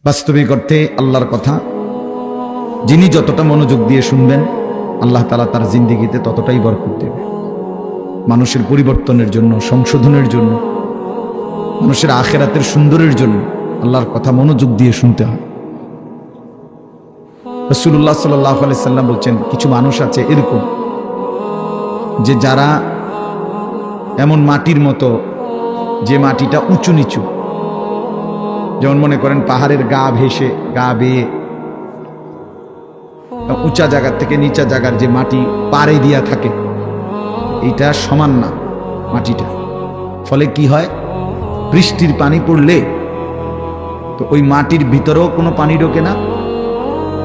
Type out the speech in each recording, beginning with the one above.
বাস্তবিক অর্থে আল্লাহর কথা যিনি যতটা মনোযোগ দিয়ে শুনবেন আল্লাহ তাআলা তার জিন্দেগিতে ততটাই বরকত দেবে। মানুষের পরিবর্তনের জন্য, সংশোধনের জন্য, মানুষের আখিরাতের সুন্দরের জন্য আল্লাহর কথা মনোযোগ দিয়ে শুনতে হয়। রাসূলুল্লাহ সাল্লাল্লাহু আলাইহি সাল্লাম বলছেন, কিছু মানুষ আছে এরকম যে যারা এমন মাটির মতো, যে মাটিটা উঁচু নিচু, যেমন মনে করেন পাহাড়ের গা ভেসে, গা বেয়ে উঁচা জায়গার থেকে নিচা জায়গার যে মাটি পাড়ে দিয়া থাকে, এটা সমান না মাটিটা। ফলে কি হয়, বৃষ্টির পানি পড়লে তো ওই মাটির ভিতরেও কোনো পানি ঢোকে না,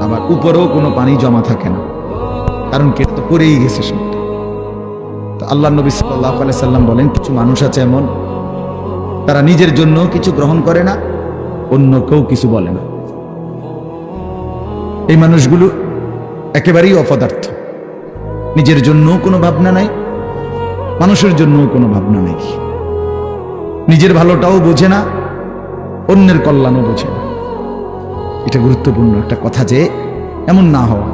আবার উপরেও কোনো পানি জমা থাকে না, কারণ কে তো পড়েই গেছে সেটা। তো আল্লাহ নবী সাল্লাল্লাহু আলাইহি সাল্লাম বলেন, কিছু মানুষ আছে এমন, তারা নিজের জন্য কিছু গ্রহণ করে না, অন্য কেউ কিছু বলে না। এই মানুষগুলো একেবারেই অপদার্থ, নিজের জন্য কোনো ভাবনা নাই, মানুষের জন্য কোনো ভাবনা নাই, নিজের ভালোটাও বোঝে না, অন্যের কল্যাণও বোঝে না। এটা গুরুত্বপূর্ণ একটা কথা যে এমন না হওয়া।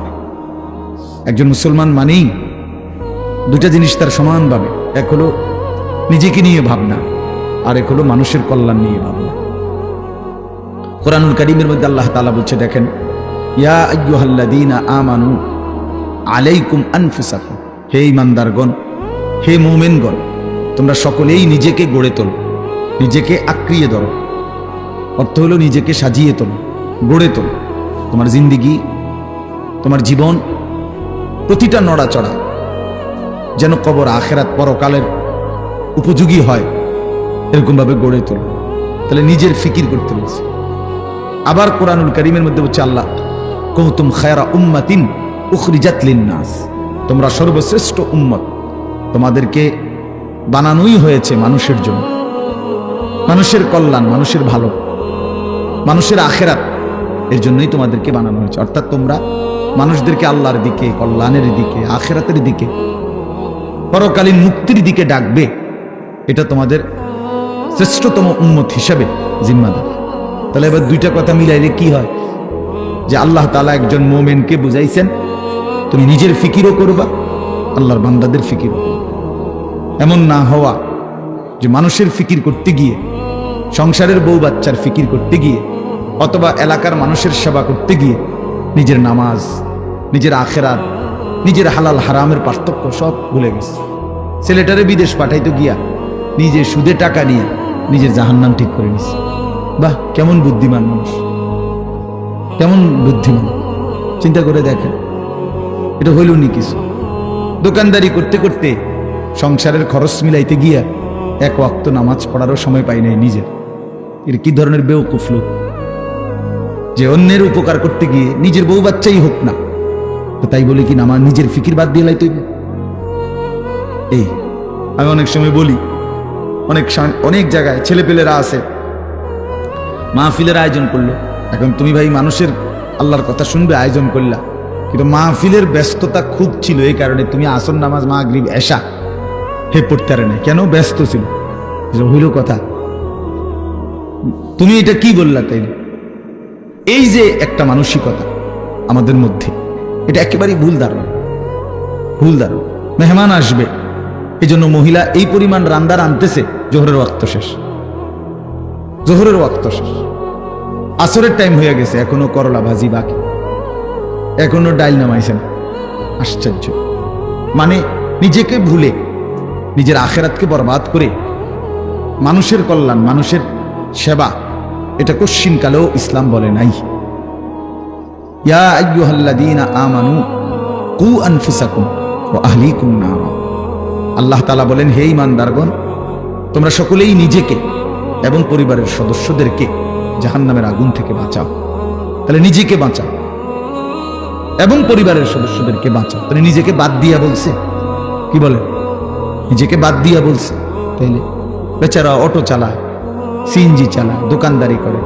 একজন মুসলমান মানেই দুটা জিনিস তার সমানভাবে, এক হলো নিজেকে নিয়ে ভাবনা, আর এক হলো মানুষের কল্যাণ নিয়ে ভাবনা। কোরআনুল কারীমের মধ্যে আল্লাহ তাআলা বলছে, দেখেন, ইয়া আইয়ুহাল্লাযীনা আমানু আলাইকুম আনফুসাকুম, হে ঈমানদারগণ, হে মুমিনগণ, তোমরা সকলেই নিজেকে গড়ে তোলো, নিজেকে আঁকড়িয়ে ধরো। অর্থ হলো নিজেকে সাজিয়ে তোলো, গড়ে তোলো। তোমার জিন্দেগি, তোমার জীবন, প্রতিটা নড়াচড়া যেন কবর, আখিরাত, পরকালের উপযোগী হয়, এরকম ভাবে গড়ে তোলো। তাহলে নিজের ফিকির করতে বলছে। আবার কোরআনুল কারীমের মধ্যে বলছে আল্লাহ, কুনতুম খায়রা উম্মাতিন উখরিজাত লিন-নাস, তোমরা সর্বশ্রেষ্ঠ উম্মত, তোমাদেরকে বানানোই হয়েছে মানুষের জন্য, মানুষের কল্যাণ, মানুষের ভালো, মানুষের আখিরাত, এর জন্যই তোমাদেরকে বানানো হয়েছে। অর্থাৎ তোমরা মানুষদেরকে আল্লাহর দিকে, কল্যাণের দিকে, আখিরাতের দিকে, পরকালীন মুক্তির দিকে ডাকবে। এটা তোমাদের শ্রেষ্ঠতম উম্মত হিসাবে জিম্মাদার। তাহলে এবার দুইটা কথা মিলাইলে কি হয়, যে আল্লাহ তাআলা একজন মুমিনকে বুঝাইছেন, তুমি নিজের ফিকিরও করবা, আল্লাহর বান্দাদের ফিকিরও করবা। এমন না হওয়া যে মানুষের ফিকির করতে গিয়ে, সংসারের বউ বাচ্চার ফিকির করতে গিয়ে, অথবা এলাকার মানুষের সেবা করতে গিয়ে নিজের নামাজ, নিজের আখিরাত, নিজের হালাল হারামের পার্থক্য সব ভুলে গেছে। ছেলেটারে বিদেশ পাঠাইতে গিয়া নিজে সুদে টাকা নিয়ে নিজের জাহান্নাম ঠিক করে নিচ্ছে। বাহ, কেমন বুদ্ধিমান মানুষ, কেমন বুদ্ধিমান! চিন্তা করে দেখেন, এটা হইল নি কিছু। দোকানদারি করতে করতে সংসারের খরচ মিলাইতে গিয়া এক ওয়াক্ত নামাজ পড়ারও সময় পাই নাই নিজের। এর কি ধরনের বেওকুফ লোক, যে অন্যের উপকার করতে গিয়ে নিজের বউ বাচ্চাই হোক না, তো তাই বলে কি না আমার নিজের ফিকির বাদ দিয়ে লাইতে। এই আমি অনেক সময় বলি, অনেক জায়গায় ছেলেপেলেরা আছে, মাহফিলের আয়োজন করলো। এখন তুমি ভাই মানুষের আল্লাহর কথা শুনবে, আয়োজন করলা, কিন্তু মাহফিলের ব্যস্ততা খুব ছিল, এই কারণে তুমি আসর নামাজ, মাগরিব, এশা হে পড়তে পারে না। কেন? ব্যস্ত ছিল। হইল কথা, তুমি এটা কি বললা? তাই এই যে একটা মানসিকতা আমাদের মধ্যে, এটা একেবারেই ভুল ধারণা, ভুল ধারণা। মেহমান আসবে, এই জন্য মহিলা এই পরিমাণ রান্দার আনতেছে, জোহরের ওয়াক্ত শেষ, জোহরের ওয়াক্ত শেষ, আসরের টাইম হয়ে গেছে, এখনো করলা ভাজি বাকি, এখনো ডাইল নামাইছে না। আশ্চর্য! মানে নিজেকে ভুলে, নিজের আখিরাতকে বরবাদ করে মানুষের কল্যাণ, মানুষের সেবা, এটা কোশ্চিনকালেও ইসলাম বলে নাই। ইয়া আইয়ুহাল্লাযীনা আমানু কু আনফুসাকুম ওয়া আহলিকুম নার, আল্লাহ তাআলা বলেন, হে ঈমানদারগণ, তোমরা সকলেই নিজেকে এবং পরিবারের সদস্যদেরকে জাহান্নামের আগুন থেকে বাঁচাও। তাহলে নিজেকে বাঁচাও এবং পরিবারের সদস্যদেরকে বাঁচাও। তাহলে নিজেকে বাদ দিয়া বলছে, কি বলে? নিজেকে বাদ দিয়া বলছে। তাইলে বেচারা অটো চালায়, সিএনজি চালায়, দোকানদারি করে,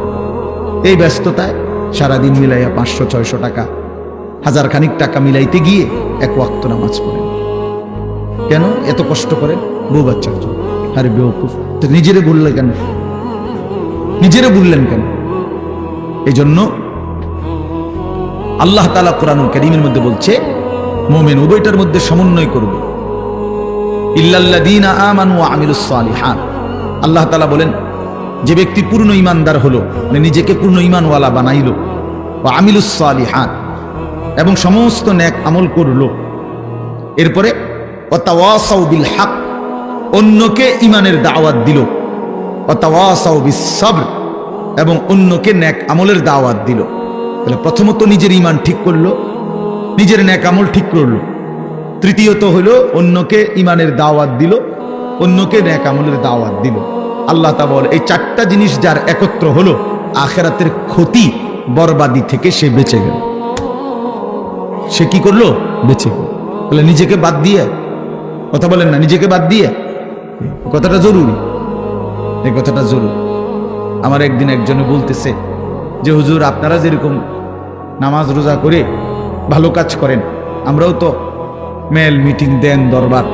এই ব্যস্ততায় সারাদিন মিলাইয়া 500-600 টাকা, 1000 খানিক টাকা মিলাইতে গিয়ে এক ওয়াক্ত নামাজ পড়েন। কেন এত কষ্ট করেন? বউ বাচ্চার জন্য। আরে বেওকুফ, তো নিজেরে ভুললে কেন? নিজেরে ভুললেন কেন? এই জন্য আল্লাহ তাআলা কোরআনুল কারীমের মধ্যে বলছে মুমিন উভয়টার মধ্যে সমন্বয় করবে। ইল্লাল্লাযীনা আমানু ওয়া আমিলুস সালিহাত, আল্লাহ তাআলা বলেন যে ব্যক্তি পূর্ণ ঈমানদার হলো, মানে নিজেকে পূর্ণ ঈমানওয়ালা বানাইলো, ওয়া আমিলুস সালিহাত, এবং সমস্ত নেক আমল করলো। এরপরে ওয়া তাওয়াসাউ বিল হক, অন্যকে ঈমানের দাওয়াত দিল। ওয়া তাওয়াসাউ বিস সবর, এবং অন্যকে নেক আমলের দাওয়াত দিল। তাহলে প্রথমত নিজের ঈমান ঠিক করলো, নিজের নেক আমল ঠিক করলো। তৃতীয়ত হলো অন্যকে ঈমানের দাওয়াত দিল, অন্যকে নেক আমলের দাওয়াত দিল। আল্লাহ তাআলা বলে এই চারটা জিনিস যার একত্র হলো, আখিরাতের ক্ষতি বরবাদি থেকে সে বেঁচে গেল। সে কি করলো? বেঁচে গেল। তাহলে নিজেকে বাদ দিয়ে, কথা বলেন না, নিজেকে বাদ দিয়ে, কথাটা জরুরি, এই কথাটা জরুরি। আমার একদিন একজনে বলতেছে যে হুজুর আপনারা যেরকম নামাজ রোজা করে ভালো কাজ করেন, আমরাও তো মেল মিটিং দেন, দরবার,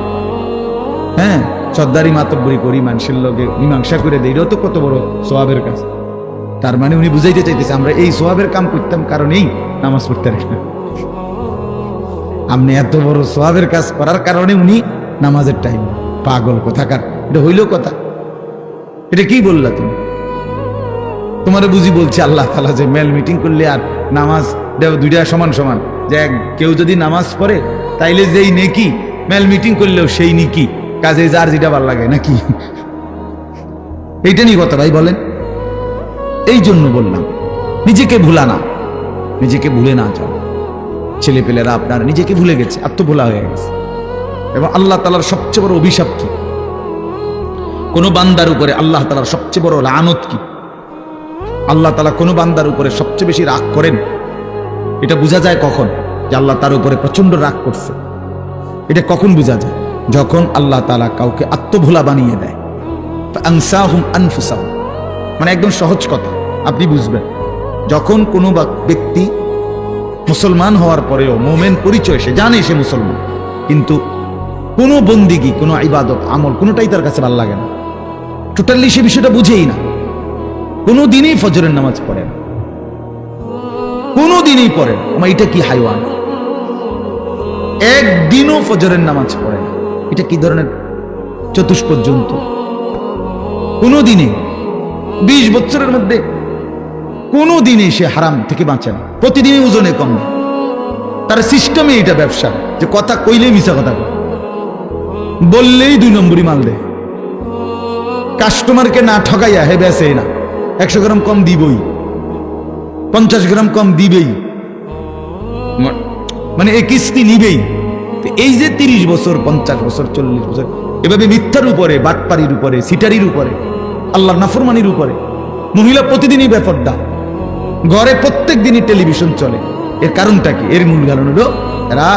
হ্যাঁ, সর্দারি মাতব্বরি করি, মানুষের লগে মীমাংসা করে দেই, এটাও তো কত বড় সোয়াবের কাজ। তার মানে উনি বুঝাইতে চাইতেছে আমরা এই সোয়াবের কাম করতাম কারণেই নামাজ পড়তে রাখি না। আপনি এত বড় সোয়াবের কাজ করার কারণে উনি নামাজের টাইম, পাগল কোথাকার, এটা হইল কথা? এটা কি বললা তুমি? তোমারে বুঝি বলছে আল্লাহ তাআলা যে মেল মিটিং করলে আর নামাজ দুইটা সমান সমান, যে কেউ যদি নামাজ পড়ে তাইলে যেই নেকি, মেল মিটিং করলেও সেই নেকি, কাজে যার যেটা ভালো লাগে নাকি? এইটা নিয়ে কথা ভাই বলেন। এই জন্য বললাম নিজেকে ভুলা না, নিজেকে ভুলে না যাও। ছেলে পেলেরা আপনার নিজেকে ভুলে গেছে, আত্মভোলা হয়ে গেছে। এবং আল্লাহ তাআলার সবচেয়ে বড় অভিশাপ কি? কোন বান্দার উপরে আল্লাহ তাআলার সবচেয়ে বড় লানত কি? আল্লাহ তাআলা কোন বান্দার উপরে সবচেয়ে বেশি রাগ করেন, এটা বোঝা যায় কখন? যে আল্লাহ তার উপরে প্রচন্ড রাগ করছে। এটা কখন বোঝা যায়? যখন আল্লাহ তাআলা কাউকে আত্মভোলা বানিয়ে দেয়। ফাআনসাহুম আনফুসাহুম, মানে একদম সহজ কথা আপনি বুঝবেন। যখন কোনো ব্যক্তি মুসলমান হওয়ার পরেও মুমিন পরিচয়, সে জানে সে মুসলমান, কিন্তু কোনো বন্দিগি, কোনো ইবাদত, আমল কোনোটাই তার কাছে ভালো লাগে না, টোটালি সে বিষয়টা বুঝেই না। কোনো দিনই ফজরের নামাজ পড়ে না, কোনো দিনই পড়ে না। আমার এটা কি হাইওয়ান? একদিনও ফজরের নামাজ পড়ে না, এটা কি ধরনের চতুষ্পদ জন্তু? কোনো দিনে 20 বছরের মধ্যে কোনো দিনে সে হারাম থেকে বাঁচে না, প্রতিদিনই ওজনে কম দেয়। তার সিস্টেমে এটা ব্যবসা, যে কথা কইলেই মিছা কথা কয়, বললেই 2 নম্বরই মাল দেয়, কাস্টমারকে না ঠকাইয়া হে বেসে না, 100 গ্রাম কম দিবই, 50 গ্রাম কম দিবেই, মানে এই কিস্তি নিবেই। এই যে 30 বছর, 50 বছর, 40 বছর এভাবে মিথ্যার উপরে, বাটপারির উপরে, সিটারির উপরে, আল্লাহর নাফরমানির উপরে, মহিলা প্রতিদিনই বেপরদা, ঘরে প্রত্যেক দিনই টেলিভিশন চলে। এর কারণটা কি? এর মূল কারণ হলো এরা,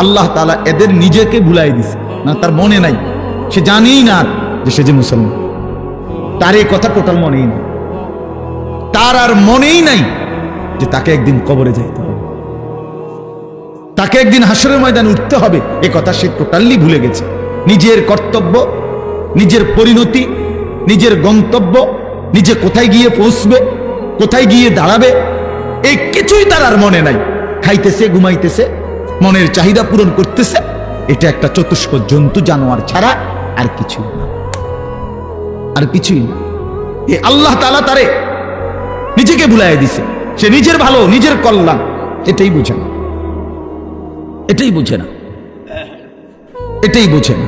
আল্লাহ তাআলা এদের নিজেকে ভুলাই দিছে না, তার মনে নাই, সে জানেই না যে সে যে মুসলমান, তার এই কথা টোটাল মনেই নাই, তার আর মনেই নাই যে তাকে একদিন কবরে যাইতে হবে, তাকে একদিন হাসরের ময়দানে উঠতে হবে, এ কথা সে টোটালি ভুলে গেছে। নিজের কর্তব্য, নিজের পরিণতি, নিজের গন্তব্য, নিজে কোথায় গিয়ে পৌঁছবে, কোথায় গিয়ে দাঁড়াবে, এই কিছুই তার আর মনে নাই। খাইতেছে, ঘুমাইতেছে, মনের চাহিদা পূরণ করতেছে। এটা একটা চতুষ্পদ জন্তু, জানোয়ার ছাড়া আর কিছুই না, আর কিছুই না। এই আল্লাহ তাআলা তারে নিজেকে ভুলাইয়া দিছে, সে নিজের ভালো, নিজের কল্যাণ এটাই বুঝে না, এটাই বুঝে না, এটাই বুঝে না।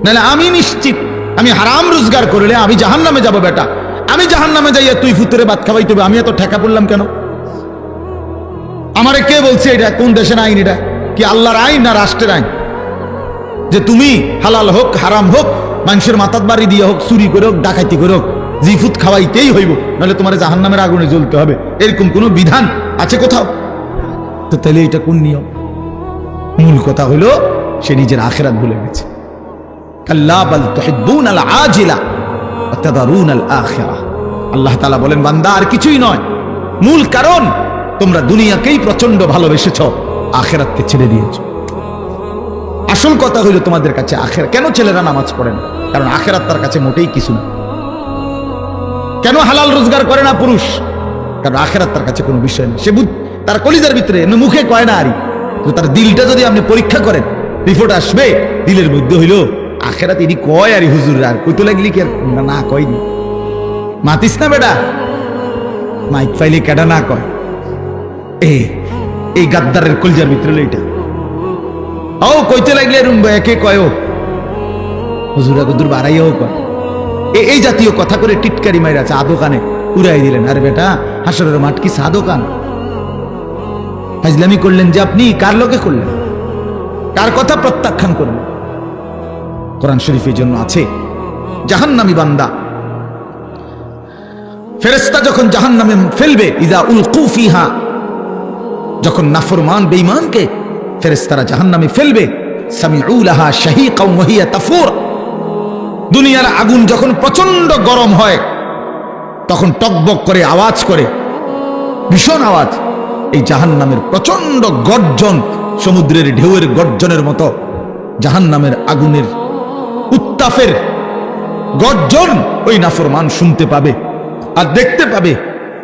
নাহলে আমি নিশ্চিত, আমি হারাম রোজগার করলে আমি জাহান্নামে যাব। বেটা, আমি জাহান্নামে যাইয়া তুই ফুতুরে ভাত খাওয়াইতে হবে, আমি এত ঠেকা পড়লাম কেন? আমারে কে বলছে এটা? কোন দেশের আইন এটা? কি আল্লাহর আইন না রাষ্ট্রের আইন? যে তুমি হালাল হোক হারাম হোক, মানুষের মাথার বাড়ি দিয়ে হোক, চুরি করে হোক, ডাকাতি করে হোক, জিফুত খাওয়াইতেই হইব, নাহলে তোমার জাহান্নামের আগুনে জ্বলতে হবে, এরকম কোন বিধান আছে কোথাও? তো তাহলে এটা কোন নিয়ম? মূল কথা হলো সে নিজের আখিরাত ভুলে গেছে। কাল্লা বাল তুহিব্বুনাল আজিলা ওয়া তাদারুনাল আখিরাহ। আল্লাহ তাআলা বলেন, বান্দা আর কিছুই নয়, মূল কারণ তোমরা দুনিয়াকেই প্রচন্ড ভালোবেসেছো, আখিরাতকে ছেড়ে দিয়েছো। আসল কথা হইল তোমাদের কাছে আখিরাত। কেন ছেলেরা নামাজ পড়ে না? কারণ আখিরাত তার কাছে মোটেই কিছু না। কেন হালাল রোজগার করে না পুরুষ? কারণ আখেরাত তার কাছে কোনো বিষয় নেই। সে তার কলিজার ভিতরে এমনি মুখে কয় না আরই, তার দিলটা যদি আপনি পরীক্ষা করেন, রিপোর্ট আসবে দিলের মধ্যে হইল আখেরাত ইনি কয় আরই হুজুর, আর কইতে লাগলি কি আর না কয়নি। মাতিস না বেটা, মাইক ফাইলে কেডা না কয়। এই গাদ্দারের কলিজার ভিতরে এইটা ও কইতে লাগলে একে কয় হুজুরা কুদুর বাড়াইয়াও কয়। এই জাতীয় কথা করে টিটকারি মাইরা চা দোকানে উড়াই দিলেন। আরে বেটা, হাসরের মাঠ কি চা দোকান? ফাজলামি করলেন যে আপনি, কার লোকে করলেন? কার কথা প্রত্যাখ্যান করলেন? কোরআন শরীফের জন্য আছে জাহান্নামী বান্দা ফেরেশতা যখন জাহান্নামে ফেলবে, ইযা উলকু ফিহা, যখন নাফরমান বেঈমানকে ফেরেশতারা জাহান্নামে ফেলবে, সামিউ লাহা শাহীকাও ওয়া হিয়া তাফুর, দুনিয়ার আগুন যখন প্রচন্ড গরম হয় তখন টকবক করে আওয়াজ করে, ভীষণ আওয়াজ। এই জাহান্নামের প্রচন্ড গর্জন, সমুদ্রের ঢেউয়ের গর্জনের মতো জাহান্নামের আগুনের উত্তাপের গর্জন ওই নাফরমান শুনতে পাবে আর দেখতে পাবে।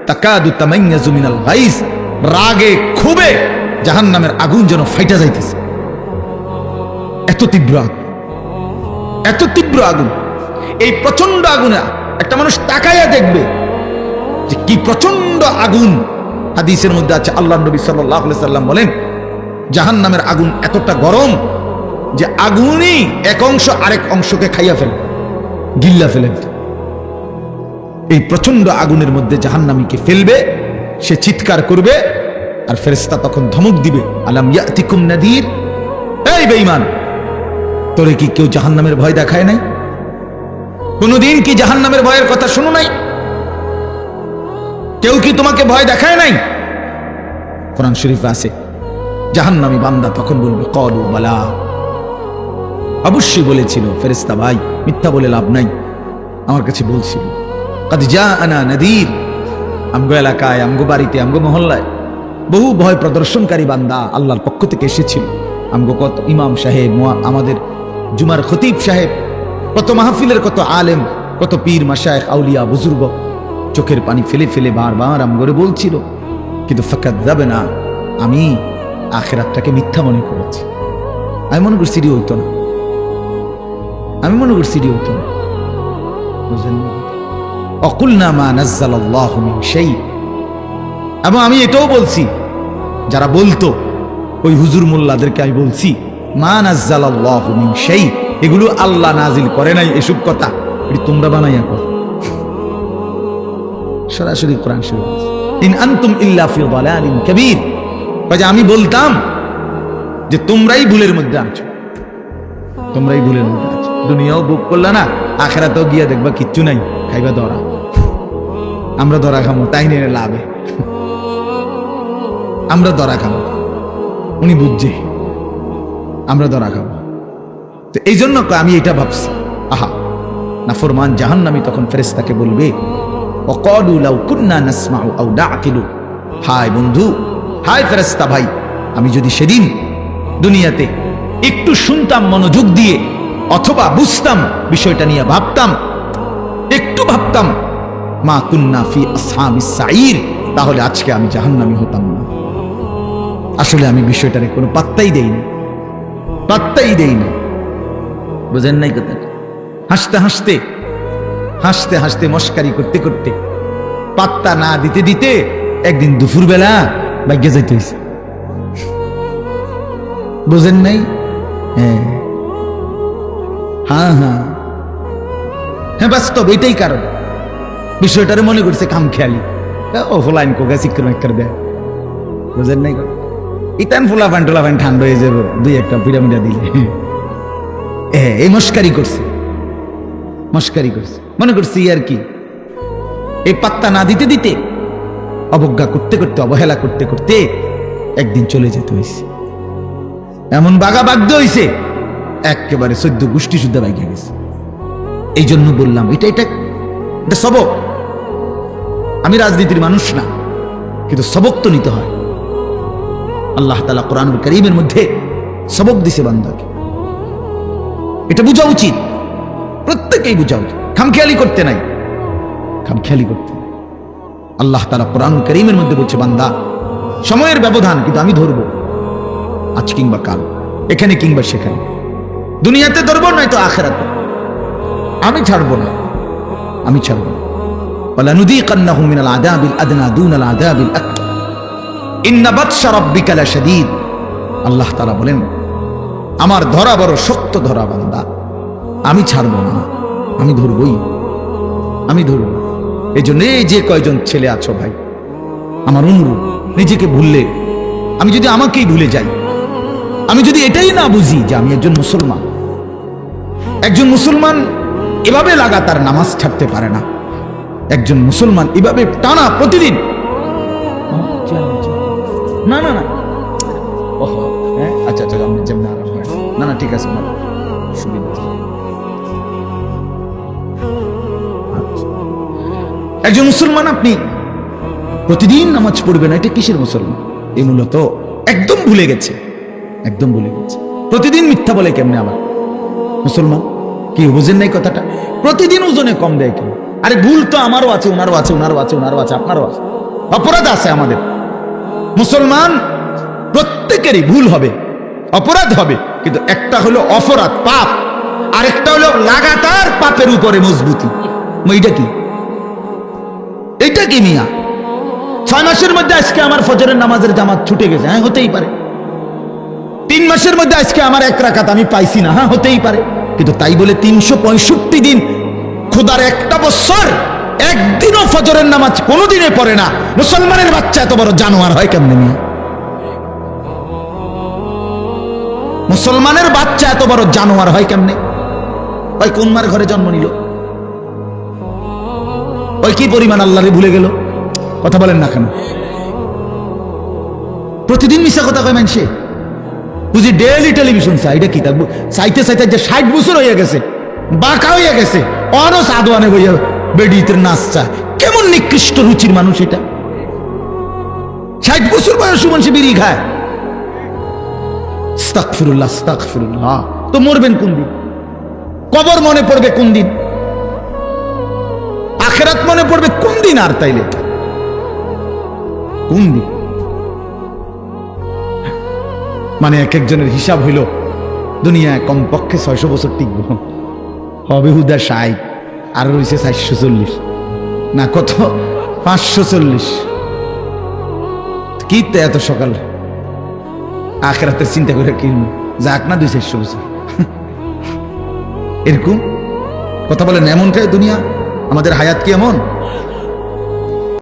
তাকাদু তামাইয়াজু মিনাল গাইজ, রাগে ক্ষোভে জাহান্নামের আগুন যেন ফাইটা যাইতেছে। এত তীব্র আগুন, এত তীব্র আগুন। এই প্রচন্ড আগুনে একটা মানুষ তাকাইয়া দেখবে যে কি প্রচন্ড আগুন। হাদিসের মধ্যে আছে, আল্লাহ নবী সাল্লাল্লাহু আলাইহি সাল্লাম বলেন, জাহান্নামের আগুন এতটা গরম যে আগুনই এক অংশ আরেক অংশকে খাইয়া ফেলে, গিল্লা ফেলে। এই প্রচন্ড আগুনের মধ্যে জাহান্নামীকে ফেলবে, সে চিৎকার করবে আর ফেরেশতা তখন ধমক দিবে, আলাম ইয়াতিকুম নাদির, এই বেঈমান, তোরে কি কেউ জাহান্নামের ভয় দেখায় নাই? কোনদিন কি জাহান্নামের ভয়ের কথা শুনো নাই? কেউ কি তোমাকে ভয় দেখায় নাই? কোরআন শরীফে আছে, জাহান্নামী বান্দা তখন বলবে, ক্বালু বালা, অবশ্যই বলেছিল ফেরেশতা ভাই, মিথ্যা বলে লাভ নাই, আমার কাছে বলছিল। কাদ জাআনা নাদির, আমগো এলাকায়, আমগো বাড়িতে, আমগো মহল্লায় বহু ভয় প্রদর্শনকারী বান্দা আল্লাহর পক্ষ থেকে এসেছিল। আমগো কত ইমাম সাহেব, আমাদের জুমার খতিব সাহেব, কত মাহফিলের কত আলেম, কত পীর মাশায়েখ আউলিয়া বুজুর্গ চোখের পানি ফেলে ফেলে বারবার আমগরে বলছিল, কিন্তু ফাকাযাবনা, আমি আখিরাতটাকে মিথ্যা মনে করেছি। আমি মনে করছি এটি হইতো না, আমি মনে করছি এটি হইতো না। বুঝলেন? অকুলনা মা নাজ্জালাল্লাহু মিন শাই, এবং আমি এটাও বলছি, যারা বলতো ওই হুজুর মোল্লাদেরকে আমি বলছি, মা নাজ্জালাল্লাহু মিন শাই, এগুলো আল্লাহ নাজিল করে নাই, এসব কথা এটি তোমরা বানাইয়া কর। সরাসরি কোরআন শরীফ, ইন আনতুম ইল্লা ফি দালালিন কাবীর, আমি বলতাম যে তোমরাই ভুলের মধ্যে আছো, তোমরাই ভুলের মধ্যে আছো। দুনিয়াও বুক করলা না, আখিরাতেও গিয়া দেখবা কিচ্ছু নাই, খাইবা ধরা। আমরা ধরা খামো, তাই নিয়ে লাভে আমরা ধরা খাবো, উনি বুঝছে আমরা ধরা খাবো। তো এই জন্য আমি এটা ভাবছি, আহা নাফরমান জাহান্নামী তখন ফেরেশতাকে বলবে, ওয়াকালু লাউ কুন্না নাসমাউ আও নাআকিলু, হায় বন্ধু, হায় ফেরেশতা ভাই, আমি যদি সেদিন দুনিয়াতে একটু শুনতাম মনোযোগ দিয়ে, অথবা বুঝতাম, বিষয়টা নিয়ে ভাবতাম, একটু ভাবতাম, মা কুন্না ফি আসহাবিস সাঈর, তাহলে আজকে আমি জাহান্নামী হতাম না। আসলে আমি বিষয়টারে কোনো পাত্তাই দেইনি, পাত্তাই দেইনি। বুঝেন নাই কথা? হাসতে হাসতে হাসতে হাসতে মস্কারি করতে করতে, পাত্তা না দিতে দিতে একদিন দুপুরবেলা ভাগ্যে যাইতে হয়েছে। বুঝেন নাই? হ্যাঁ হ্যাঁ হ্যাঁ হ্যাঁ, বাস্তব এটাই কারণ। বিষয়টারে মনে করছে খামখেয়ালি, ও ফলাইন কোকা চিক্কর মেক্কর দেয়। বুঝেন নাই? ইতান ফুলাফান টোলাফান ঠান্ডা হয়ে যাবো দুই একটা পিরামিডা দিলে। এই মস্কারি করছে, মস্কারি করছে, মনে করছি আর কি। এই পাত্তা না দিতে দিতে, অবজ্ঞা করতে করতে, অবহেলা করতে করতে একদিন চলে যেতে হয়েছে। এমন বাগা বাগ্য হয়েছে, একেবারে 14 গোষ্ঠী শুদ্ধা বাইকে গেছে। এই জন্য বললাম, এটা এটা এটা সবক। আমি রাজনীতির মানুষ না, কিন্তু সবক তো নিতে হয়। আল্লাহ তাআলা কোরআনুল কারীমের মধ্যে সবক দিছে বান্দাকে, এটা বোঝা উচিত, প্রত্যেকেই বোঝা উচিত। খামখেয়ালি করতে নাই, খামখেয়ালি করতে। আল্লাহ তাআলা কোরআন কারীমের মধ্যে বলছে, বান্দা সময়ের ব্যবধান, কিন্তু আমি ধরবো, আজ কিংবা কাল, এখানে কিংবা সেখানে, দুনিয়াতে ধরবো নয়তো আখিরাতে, আমি ছাড়বো না, আমি ছাড়বো না। ওয়ালানুযীকান্নাহুম মিনাল আযাবিল আদনা দুনাল আযাবিল আকবার ইন্না বাতশা রাব্বিকা লাশাদীদ। আল্লাহ তাআলা বলেন, আমার ধরা বড় শক্ত ধরা বান্দা, আমি ছাড়বো না, আমি ধরবই, আমি ধরব। এই জন্য এই যে কয়জন ছেলে আছো ভাই, আমার অনুরোধ, নিজেকে ভুললে, আমি যদি আমাকেই ভুলে যাই, আমি যদি এটাই না বুঝি যে আমি একজন মুসলমান, একজন মুসলমান এভাবে লাগাতার নামাজ ছাড়তে পারে না, একজন মুসলমান এভাবে টানা প্রতিদিন, না না না, হ্যাঁ আচ্ছা আচ্ছা, আপনি যেমন আরাম করেন, না না ঠিক আছে, আমার সুবিধা। একজন মুসলমান আপনি প্রতিদিন নামাজ পড়বেন, এটা কিসের মুসলমান? এই মূলত একদম ভুলে গেছে, একদম ভুলে গেছে। প্রতিদিন মিথ্যা বলে কেমনে আবার মুসলমান? কি বুঝেন নাই কথাটা? প্রতিদিন ওজনে কম দেয় কেন? আরে ভুল তো আমারও আছে, ওনারও আছে, ওনারও আছে, ওনারও আছে, আপনারও আছে, অপরাধ আছে আমাদের। মুসলমান প্রত্যেকেরই ভুল হবে, অপরাধ হবে, কিন্তু একটা হলো অপরাধ পাপ, আর একটা হলো লাগাতার পাপের উপরে মজবুতি। এইটা কি? এইটা কি মিয়া? 6 মাসের মধ্যে আজকে আমার ফজরের নামাজের জামাত ছুটে গেছে, হ্যাঁ হতেই পারে। 3 মাসের মধ্যে আজকে আমার 1 রাকাত আমি পাইছি না, হ্যাঁ হতেই পারে। কিন্তু তাই বলে 365 দিন, খোদার একটা বছর একদিনও ফজরের নামাজ কোনোদিনে পড়ে না মুসলমানের বাচ্চা এত বড় জানোয়ার হয় কেমনে মিয়া? মুসলমানের বাচ্চা এত বড় জানোয়ার হয় কেমনে? ওই কোন মার ঘরে জন্ম নিল? ওই কি পরিমাণ আল্লাহরে ভুলে গেল? কথা বলেন না কেন? প্রতিদিন মিশা কথা কয় মানুষে, বুঝি ডেইলি টেলিভিশন চাই, এটা কি থাকবো? চাইতে চাইতে যে 60 বছর হয়ে গেছে, বাঁকা হয়ে গেছে, অনস আদোয়ানে বইয়া বেডিতের নাচ চায়। কেমন নিকৃষ্ট রুচির মানুষ এটা! 60 বছর বয়স মানুষ বিড়ি খায়। আস্তাগফিরুল্লাহ, আস্তাগফিরুল্লাহ। তো মরবেন কোন দিন? কবর মনে পড়বে কোন দিন? আখিরাত মনে পড়বে কোন দিন? আর তাইলে কোন দিন? মানে এক একজনের হিসাব হইল দুনিয়ায় কমপক্ষে 600 বছর টিকবো, হবে হুদা 60, আর রয়েছে 440, না কত 540। কি এত সকাল আখিরাতের চিন্তা করে কি যাক না 200-400 বছর? এরকম কথা বলেন, এমনটাই দুনিয়া। আমাদের হায়াত কি এমন?